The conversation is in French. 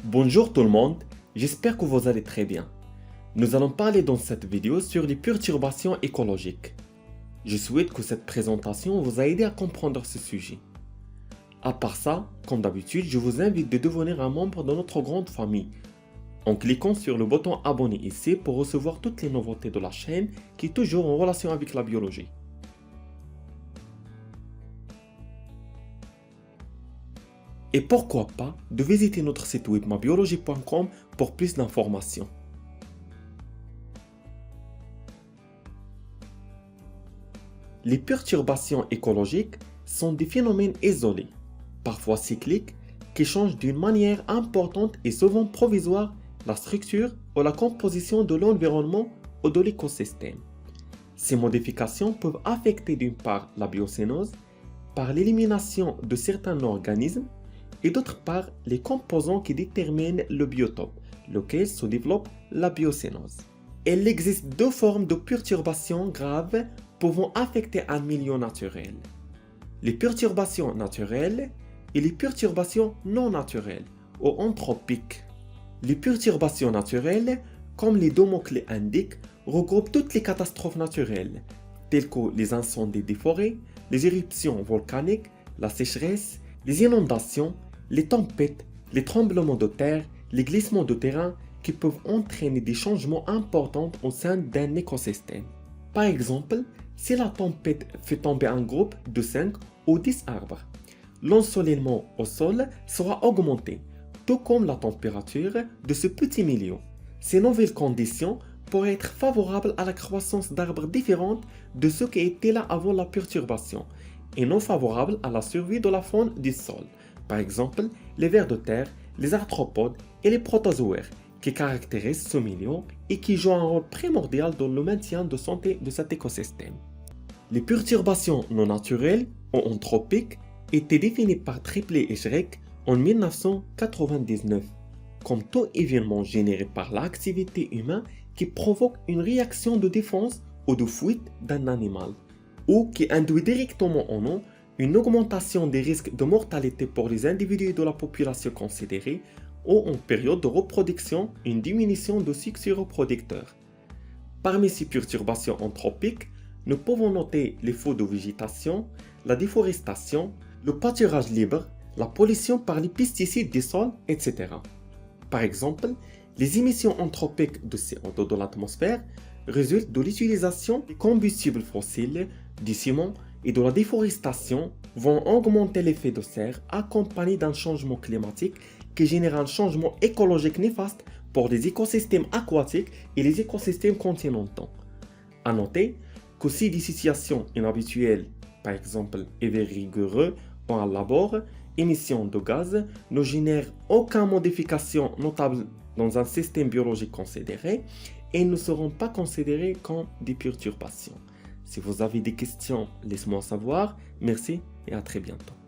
Bonjour tout le monde, j'espère que vous allez très bien. Nous allons parler dans cette vidéo sur les perturbations écologiques. Je souhaite que cette présentation vous aide à comprendre ce sujet. À part ça, comme d'habitude, je vous invite de devenir un membre de notre grande famille en cliquant sur le bouton abonner ici pour recevoir toutes les nouveautés de la chaîne qui est toujours en relation avec la biologie. Et pourquoi pas de visiter notre site web mabiologie.com pour plus d'informations. Les perturbations écologiques sont des phénomènes isolés, parfois cycliques, qui changent d'une manière importante et souvent provisoire la structure ou la composition de l'environnement ou de l'écosystème. Ces modifications peuvent affecter d'une part la biocénose, par l'élimination de certains organismes, et d'autre part les composants qui déterminent le biotope, lequel se développe la biocénose. Il existe deux formes de perturbations graves pouvant affecter un milieu naturel. Les perturbations naturelles et les perturbations non naturelles ou anthropiques. Les perturbations naturelles, comme les deux mots-clés indiquent, regroupent toutes les catastrophes naturelles, telles que les incendies des forêts, les éruptions volcaniques, la sécheresse, les inondations, les tempêtes, les tremblements de terre, les glissements de terrain qui peuvent entraîner des changements importants au sein d'un écosystème. Par exemple, si la tempête fait tomber un groupe de 5 ou 10 arbres, l'ensoleillement au sol sera augmenté, tout comme la température de ce petit milieu. Ces nouvelles conditions pourraient être favorables à la croissance d'arbres différents de ceux qui étaient là avant la perturbation, et non favorables à la survie de la faune du sol. Par exemple, les vers de terre, les arthropodes et les protozoaires qui caractérisent ce milieu et qui jouent un rôle primordial dans le maintien de santé de cet écosystème. Les perturbations non naturelles ou anthropiques étaient définies par Triplé et Schreck en 1999 comme tout événement généré par l'activité humaine qui provoque une réaction de défense ou de fuite d'un animal ou qui induit directement ou non une augmentation des risques de mortalité pour les individus de la population considérée ou en période de reproduction une diminution de succès reproducteur. Parmi ces perturbations anthropiques, nous pouvons noter les feux de végétation, la déforestation, le pâturage libre, la pollution par les pesticides des sols, etc. Par exemple, les émissions anthropiques de CO2 de l'atmosphère résultent de l'utilisation des combustibles fossiles, du ciment et de la déforestation vont augmenter l'effet de serre accompagné d'un changement climatique qui génère un changement écologique néfaste pour les écosystèmes aquatiques et les écosystèmes continentaux. A noter que si des situations inhabituelles, par exemple hiver rigoureux ou un labor, émission de gaz, ne génèrent aucune modification notable dans un système biologique considéré et ne seront pas considérées comme des perturbations. Si vous avez des questions, laissez-moi savoir. Merci et à très bientôt.